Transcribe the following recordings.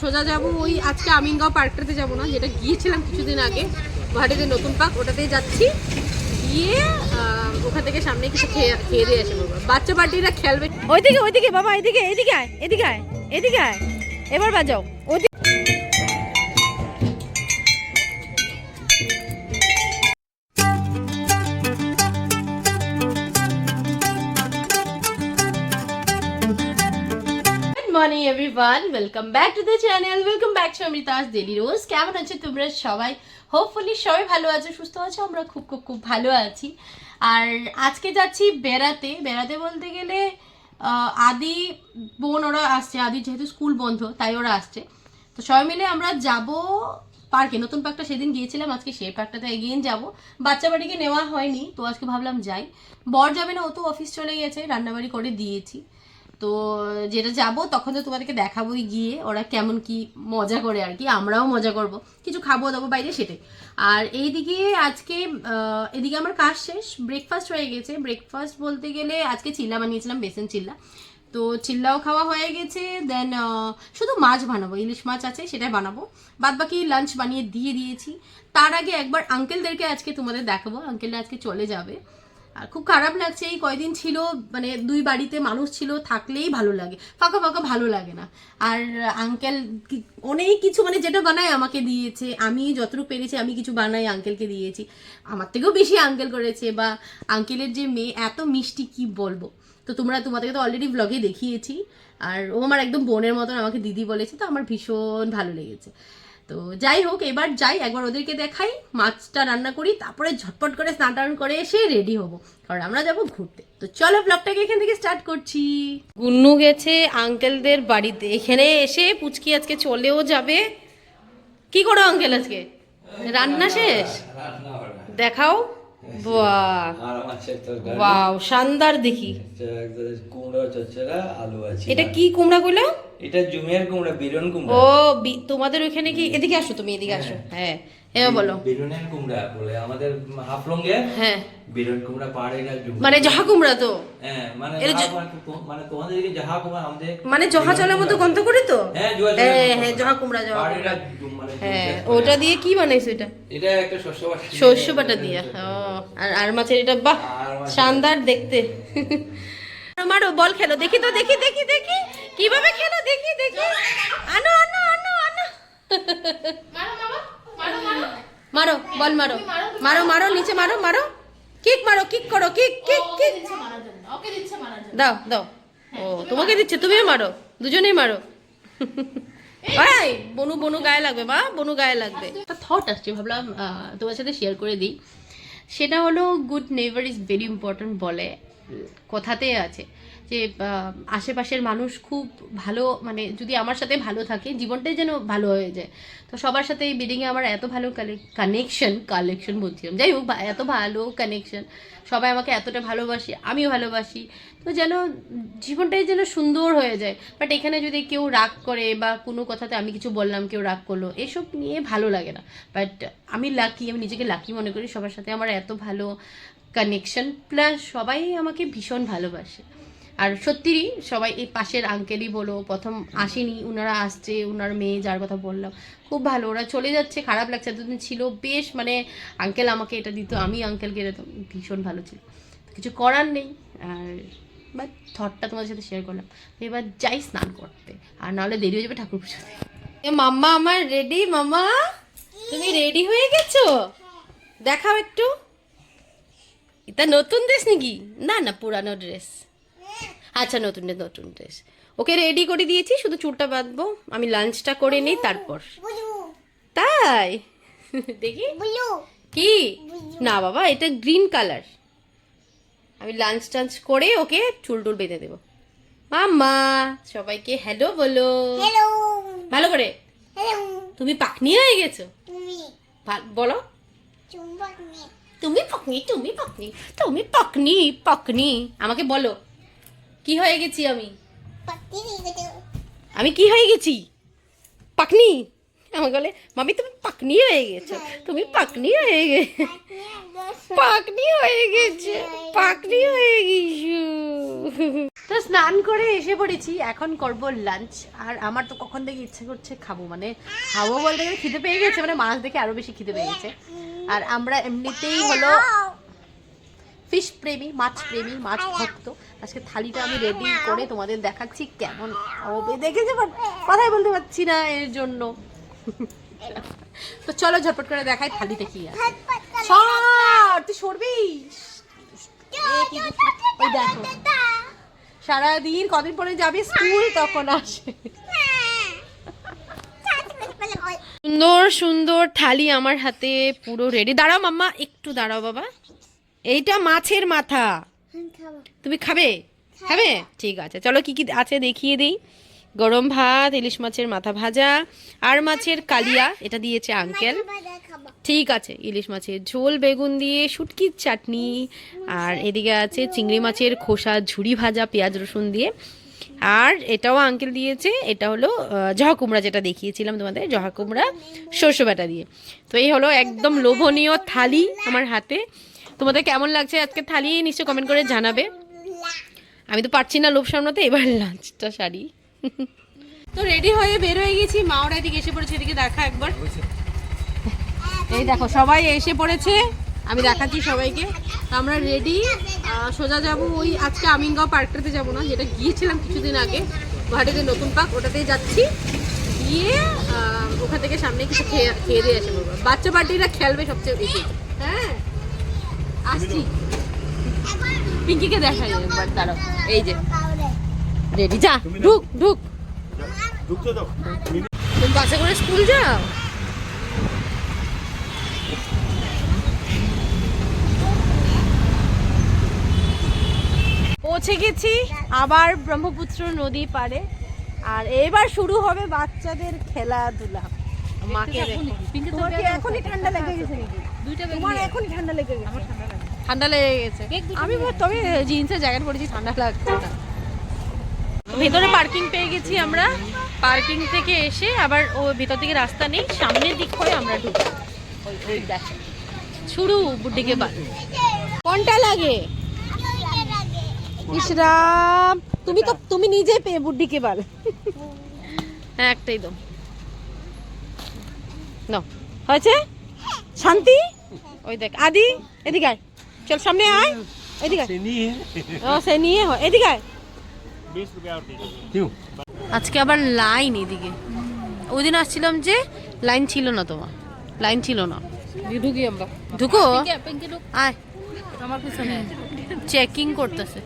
সোজা যাব ওই আজকে আমিনগাঁও পার্কটাতে যাব না, যেটা গিয়েছিলাম কিছুদিন আগে গুয়াহাটিতে নতুন পার্ক, ওটাতেই যাচ্ছি। গিয়ে ওখান থেকে সামনে কিছু খেয়ে দিয়ে আসে বাবা। বাচ্চা পার্টিরা খেলবে ওইদিকে ওইদিকে বাবা, এদিকে এদিকে আয় এদিকে আয় এদিকে আয়, এবার বাজাও ওইদিকে। Morning everyone, welcome back to the channel, welcome back to Amrita's daily রোজ। কেমন আছো তোমরা সবাই? হোপফুলি সবাই ভালো আছো, সুস্থ আছো। আমরা খুব খুব খুব ভালো আছি। আর আজকে যাচ্ছি বেড়াতে। বেড়াতে বলতে গেলে আদি বোন ওরা আসছে, আদির যেহেতু স্কুল বন্ধ তাই ওরা আসছে। তো সবাই মিলে আমরা যাব পার্কে। নতুন পার্কটা সেদিন গিয়েছিলাম, আজকে সেই পার্কটাতে এগেইন যাব। বাচ্চা বাড়িকে নেওয়া হয়নি, তো আজকে ভাবলাম যাই। বর যাবে না, ও তো অফিস চলে গেছে, রান্নাবাড়ি করে দিয়েছি। তো যেটা যাব তখন তো তোমাদেরকে দেখাবোই গিয়ে ওরা কেমন কি মজা করে, আর কি আমরাও মজা করব, কিছু খাবো দাবো বাইরে, সেটাই। আর এইদিকে আজকে এদিকে আমার কাজ শেষ, ব্রেকফাস্ট হয়ে গেছে। ব্রেকফাস্ট বলতে গেলে আজকে চিল্লা বানিয়েছিলাম, বেসন চিল্লা। তো চিল্লাও খাওয়া হয়ে গেছে। দেন শুধু মাছ বানাবো, ইলিশ মাছ আছে সেটাই বানাবো, বাদ বাকি লাঞ্চ বানিয়ে দিয়ে দিয়েছি। তার আগে একবার আঙ্কেলদেরকে আজকে তোমাদের দেখাবো। আঙ্কেলরা আজকে চলে যাবে, আর খুব খারাপ লাগছে। এই কয়দিন ছিল, মানে দুই বাড়িতে মানুষ ছিল, থাকলেই ভালো লাগে, ফাঁকা ফাঁকা ভালো লাগে না। আর আঙ্কেল অনেক কিছু মানে যেটা বানায় আমাকে দিয়েছে, আমি যতটুকু পেরেছি আমি কিছু বানাই আঙ্কেলকে দিয়েছি। আমার থেকেও বেশি আঙ্কেল করেছে। বা আঙ্কেলের যে মেয়ে এত মিষ্টি কি বলবো। তো তোমাদেরকে তো অলরেডি ব্লগে দেখিয়েছি। আর ও আমার একদম বোনের মতন, আমাকে দিদি বলেছে, তো আমার ভীষণ ভালো লেগেছে। তো যাই হোক, এবার যাই, একবার ওদেরকে দেখাই, মাছটা রান্না করি, তারপরে ঝটপট করে স্নান টান করে এসে রেডি হব, কারণ আমরা যাব ঘুরতে। তো চলো ব্লগটাকে এখান থেকে স্টার্ট করছি। গুন্নু গেছে আঙ্কেলদের বাড়িতে, এখানে এসে পুচকি আজকে চলেও যাবে। কি করো আঙ্কেল আজকে? রান্না শেষ? দেখাও। বাহ ওয়াও, শানদার দেখি। কুমড়া চচ্চড়া, আলু আছে। এটা কি কুমড়া কইলো? এটা জুমের কুমড়া, বিরন কুমড়া। ও তোমাদের ওখানে কি? এদিকে আসো, তুমি এদিকে আসো। হ্যাঁ হ্যাঁ বলো। বিরনের কুমড়া বলে আমাদের হাফলঙ্গে। হ্যাঁ বিরন কুমড়া পাড়ে না, মানে জহা কুমড়া তো। হ্যাঁ মানে মানে তোমাদের কি জহা কুমড়া, আমাদের মানে জহা চলের মতো গন্ধ করে তো। হ্যাঁ হ্যাঁ জহা কুমড়া, জহা কুমড়া। মানে হ্যাঁ ওটা দিয়ে কি বানাইছো? এটা এটা একটা শস্য বাটা, সর্ষে বাটা দিয়ে। ও আর মাছের এটা, বাহ শানদার দেখতে। মারো, বল খেলো, দেখি তো, দেখি দেখি দেখি কিভাবে খেলো, দেখি দেখি। আনো আনো আনো আনো, মারো বল মারো, মারো মারো নিচে মারো, মারো কিক মারো, কিক করো, কিক কিক কিক। দাও দাও। ও তোমাকে দিচ্ছে, তুমিও মারো, দুজনেই মারো। ভাই বনু বনু গায়ে লাগবে, বা বনু গায়ে লাগবে। একটা থট আসছে, ভাবলাম তোমার সাথে শেয়ার করে দিই। সেটা হলো good neighbour is very important বলে কথাতে আছে, যে আশেপাশের মানুষ খুব ভালো, মানে যদি আমার সাথে ভালো থাকে জীবনটাই যেন ভালো হয়ে যায়। তো সবার সাথে এই বিল্ডিংয়ে আমার এত ভালো কালেকশন বলছিলাম, যাই হোক এত ভালো কানেকশন, সবাই আমাকে এতটা ভালোবাসি, আমিও ভালোবাসি, তো যেন জীবনটাই যেন সুন্দর হয়ে যায়। বাট এখানে যদি কেউ রাগ করে বা কোনো কথাতে আমি কিছু বললাম কেউ রাগ করলো, এসব নিয়ে ভালো লাগে না। বাট আমি নিজেকে লাকি মনে করি, সবার সাথে আমার এত ভালো কানেকশন, প্লাস সবাই আমাকে ভীষণ ভালোবাসে। আর সত্যি সবাই, এই পাশের আঙ্কেলই বলো, প্রথম আসেনি, ওনারা আসছে, ওনার মেয়ে যার কথা বললাম, খুব ভালো। ওরা চলে যাচ্ছে, খারাপ লাগছে, এতদিন ছিল বেশ, মানে আঙ্কেল আমাকে এটা দিত, আমি আঙ্কেলকে এটা, ভীষণ ভালো ছিল। কিছু করার নেই। আর বাট থটটা তোমাদের সাথে শেয়ার করলাম। এবার যাই স্নান করতে, আর নাহলে দেরি হয়ে যাবে ঠাকুর পুজোতে। মাম্মা আমার রেডি। মাম্মা তুমি রেডি হয়ে গেছো? দেখাও একটু। এটা নতুন ড্রেস নাকি? না না পুরানো ড্রেস। আচ্ছা নতুন ড্রেস। ওকে রেডি করে দিয়েছি, শুধু চুলটা বাঁধবো, আমি লাঞ্চটা করে নিই তারপর। তাই দেখি কি না বাবা, এটা গ্রিন কালার। আমি লাঞ্চ করে ওকে চুল টুল বেঁধে দেবো। মাম্মা সবাইকে হ্যালো বলো, ভালো করে। তুমি পাকনি হয়ে গেছো, বলো। তুমি পাকনি, তুমি পাকনি, তুমি পাকনি পাকনি। আমাকে বলো কি হয়ে গেছি আমি? আমি কি হয়ে গেছি? পাকনি। আমাকে বলে মামি তুমি পাকনি হয়ে গেছো, তুমি পাকনি হয়ে গেছো, পাকনি হয়ে গেছে, পাকনি হয়ে গেছো। তো স্নান করে এসে পড়েছি, এখন করব লাঞ্চ। আর আমার তো কখন থেকে ইচ্ছে করছে খাবো, মানে খাবো বলতে গেলে খিদে পেয়ে গেছে, মানে মাছ দেখে আরো বেশি খিদে পেয়ে গেছে। আর আমরা এমনিতেই হলো ফিশ প্রেমী, মাছ প্রেমী, মাছ ভক্ত। আজকে থালিটা আমি রেডি করে তোমাদের দেখাচ্ছি কেমন হবে। দেখেছি বাট কথাই বলতে পারছি না এর জন্য। তো চলো ঝটপট করে দেখাই থালিতে কি আছে। সর তুই সরবি। ওই দেখো সারাদিন কদিন পরে যাবি স্কুল, তখন আসে। সুন্দর সুন্দর থালি আমার হাতে পুরো রেডি। দাঁড়াও মাম্মা, একটু দাঁড়াও বাবা। এইটা মাছের মাথা, তুমি খাবে? খাবে, ঠিক আছে। চলো কি কি আছে দেখিয়ে দিই। গরম ভাত, ইলিশ মাছের মাথা ভাজা, আর মাছের কালিয়া, এটা দিয়েছে আঙ্কেল। ঠিক আছে, ইলিশ মাছের ঝোল বেগুন দিয়ে, শুটকির চাটনি, আর এদিকে আছে চিংড়ি মাছের খোসা ঝুরি ভাজা পেঁয়াজ রসুন দিয়ে। আর এটাও আঙ্কেল দিয়েছে, এটা হলো জহা কুমড়া, যেটা দেখিয়েছিলাম তোমাদের, জহা কুমড়া সর্ষ বাটা দিয়ে। তো এই হলো একদম লোভনীয় থালি আমার হাতে। তোমাদের কেমন লাগছে আজকে থালি নিশ্চয় কমেন্ট করে জানাবে। আমি তো পারছি না লোভ সামলাতে, এবার লাঞ্চটা সারি। তো রেডি হয়ে বের হয়ে গেছি, মা ওরা এদিকে এসে পড়েছে, এদিকে দেখা একবার। এই দেখো সবাই এসে পড়েছে, আমি দেখাচ্ছি সবাইকে। আমরা রেডি, সোজা যাব ওই আজকে আমিনগাঁও পার্কটাতে যাব না, যেটা গিয়েছিলাম কিছুদিন আগে গুয়াহাটিতে নতুন পার্ক, ওটাতেই যাচ্ছি। গিয়ে ওখান থেকে সামনে কিছু খেয়ে দিয়ে আসে বলবো। বাচ্চা পার্টিরা খেলবে সবচেয়ে বেশি। হ্যাঁ আসছি, পিঙ্কিকে দেখাই একবার, দাঁড়াও। এই যে রেডি, যা ঢুক ঢুক। তুমি বাসে করে স্কুল যাও? পৌঁছে গেছি আবার ব্রহ্মপুত্র নদী পাড়ে। আর এবার শুরু হবে বাচ্চাদের খেলাধুলা। মাকে এখনই ঠান্ডা লেগে গেছে নাকি? তোমার এখনই ঠান্ডা লেগে গেছে? ঠান্ডা লেগে গেছে। আমি তবে জিন্সের জ্যাকেট পরেছি, ঠান্ডা লাগছে না। ভেতরে পার্কিং পেয়ে গেছি আমরা। পার্কিং থেকে এসে আবার ও ভেতর দিকে রাস্তা নেই, সামনের দিক করে আমরা ঢুকবো। ওই দেখ শুরু বুড্ডিকে বাল। কোনটা লাগে? ইসরাম, তুমি নিজে পেয়ে বুড্ডিকে বাল। হ্যাঁ একটাই দাও, নাও। হয়েছে শান্তি? ওই দেখ আদি, এদিকে আয়, চল সামনে আয়, এদিকে ও সে নিয়ে হয়, এদিকে আয়। আজকে আবার লাইন এদিকে। ওই দিন আসছিলাম যে লাইন ছিল না, তোমার লাইন ছিল না। ঢুকি আমরা, ঢুকো আয়, আমার পিছনে চেকিং করতেছে।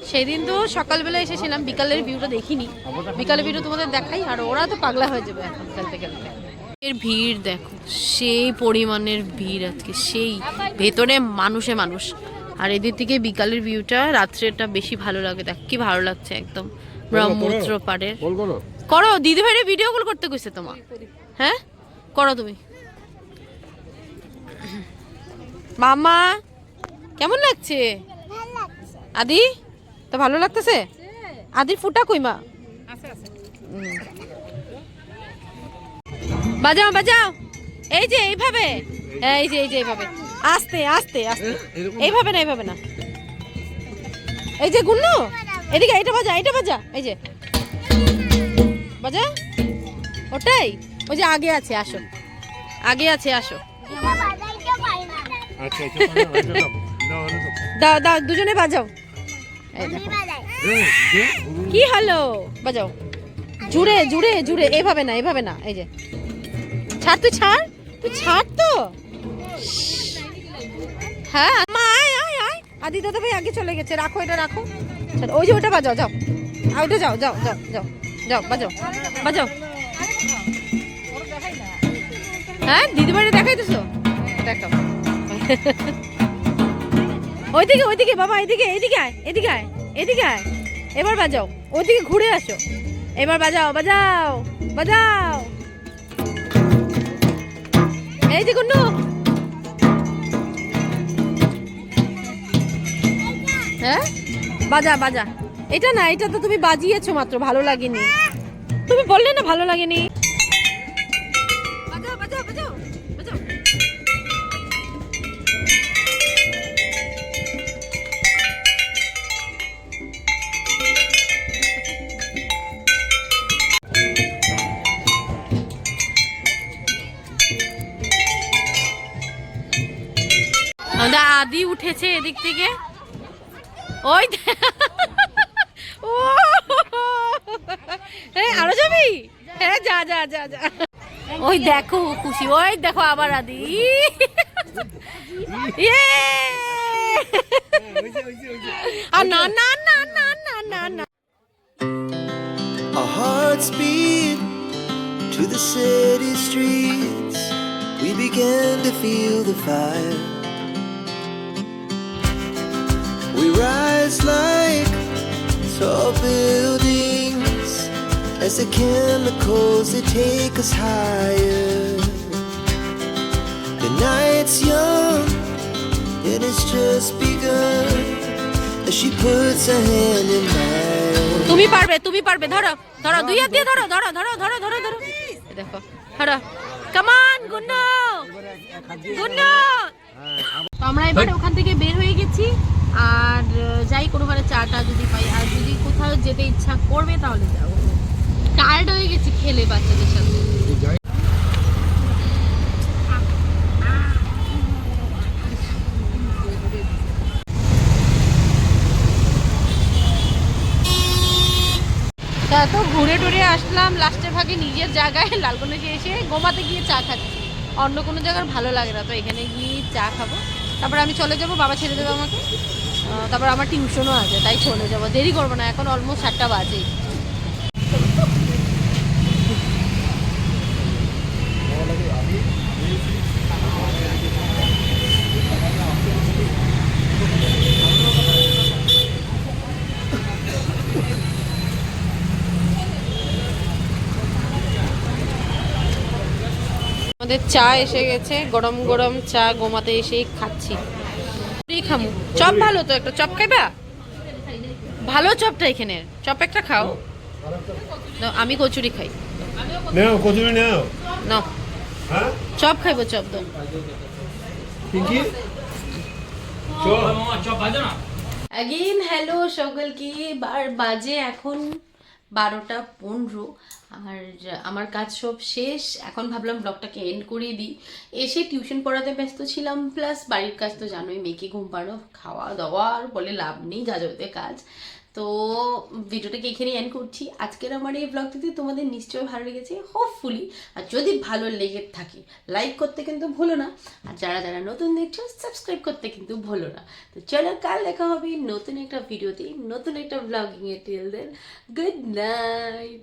সেদিন তো সকালবেলা এসেছিলাম, বিকালের ভিউটা দেখিনি। বিকালের ভিউটা তোমাদের দেখাই, আর ওরা তো পাগলা হয়ে যাবে এখন খেলতে খেলতে। এর ভিড় দেখো, সেই পরিমাণের ভিড় আজকে, সেই ভেতরে মানুষে মানুষ। আর এদের থেকে বিকালের ভিউটা, রাত্রেটা বেশি ভালো লাগে। দেখ কি ভালো লাগছে একদম ব্রহ্মপুত্র পাড়ের। করো, দিদি ভাইরে ভিডিও কল করতে কইছে তোমার। হ্যাঁ করো তুমি। মামা কেমন লাগছে? আদি তো ভালো লাগতেছে? আদির ফুটা কই মা? বাজাও বাজাও, এই যে এইভাবে, এই যে এইভাবে, আস্তে আস্তে আস্তে, এইভাবে না, এইভাবে না। এই যে গুন্নু এদিকে, এটা বাজা, এটা বাজা, এই যে বাজা, ওটাই। ওই যে আগে আছে, আসো, আগে আছে, আসো। দাও দাও, দুজনে বাজাও। কি হলো, বাজাও জুড়ে জুড়ে জুড়ে, এভাবে না, এভাবে না। এই যে ছাড়, তুই ছাড়, তুই ছাড় তো। হ্যাঁ মা, আয় আয় আয়। আদি দাদা ভাই আগে চলে গেছে, রাখো এটা, রাখো। ওই যে ওটা বাজাও, যাও ওইটা, যাও যাও যাও যাও যাও, বাজাও বাজাও। হ্যাঁ দিদিভাইরে দেখাইতেছো, দেখাও। ওইদিকে ওইদিকে বাবা, এদিকে এদিকে আয়, এদিকে আয়, এদিকে আয়। এবার বাজাও, ওইদিকে ঘুরে আসো। এবার বাজাও বাজাও বাজাও। এই যে গুন্নু, হ্যাঁ বাজা বাজা। এটা না, এটা তো তুমি বাজিয়েছো মাত্র, ভালো লাগেনি। তুমি বললে না ভালো লাগেনি। বাজাও বাজাও বাজাও বাজাও। আমাদের আদি উঠেছে এদিক থেকে, ওই ও আরো যাবি? হ্যাঁ যা যা যা যা। ওই দেখো খুশি, ওই দেখো আবার আদি। আর না না না না না না না। Our hearts beat to the city streets. We began to feel the fire. We rise like tall buildings as the chemicals they take us higher. The night's young and it's just begun as she puts her hand in mine. তুমি পারবে, তুমি পারবে, ধরো ধরো, দুই হাত দিয়ে ধরো ধরো ধরো ধরো ধরো ধরো। দেখো ধরো, কাম অন গুন্নু গুন্নু। তো আমরা এবারে ওখান থেকে বের হয়ে গেছি, আর যাই কোনোখানে চাটা যদি পাই, আর যদি কোথাও যেতে ইচ্ছা করবে তাহলে যাবো। টায়ার্ড হয়ে গেছি খেলে বাচ্চাদের সাথে। তো ঘুরে টুরে আসলাম, লাস্টের ভাগে নিজের জায়গায় লালগঞ্জে এসে গোমাতে গিয়ে চা খাচ্ছি। অন্য কোনো জায়গার ভালো লাগে না, তো এখানে গিয়ে চা খাবো। তারপর আমি চলে যাব, বাবা ছেড়ে দেবে আমাকে। তারপর আমার টিউশনও আছে, তাই চলে যাব, দেরি করবো না, এখন অলমোস্ট 7টা বাজে। আমাদের চা এসে গেছে, গরম গরম চা গোমাতে এসেই খাচ্ছি। খামু চপ, ভালো তো, একটা চপ খাইবা? ভালো চপটা এখানে, চপ একটা খাও। আমি কচুরি খাই। নাও কচুরি নাও। না হ্যাঁ চপ খাইবো, চপ দাও। পিঙ্কি চপ বাজে না। অ্যাগেন হ্যালো সকলকে, বাজে এখন 12টা 15, আর আমার কাজ সব শেষ। এখন ভাবলাম ব্লগটাকে এন্ড করিয়ে দিই। এসে টিউশন পড়াতে ব্যস্ত ছিলাম, প্লাস বাড়ির কাজ তো জানোই, মেয়েকে ঘুম পাড়ো, খাওয়া দাওয়া, আর বলে লাভ নেই, যা যাবে কাজ। তো ভিডিওটাকে এখানে এন্ড করছি। আজকের আমার এই ব্লগটিতে তোমাদের নিশ্চয়ই ভালো লেগেছে, হোপফুলি। আর যদি ভালো লেগে থাকে লাইক করতে কিন্তু ভুলো না, আর যারা যারা নতুন দেখছো সাবস্ক্রাইব করতে কিন্তু ভুলো না। তো চলো, কাল দেখা হবে নতুন একটা ভিডিওতে, নতুন একটা ব্লগিং এ। Till then, good night.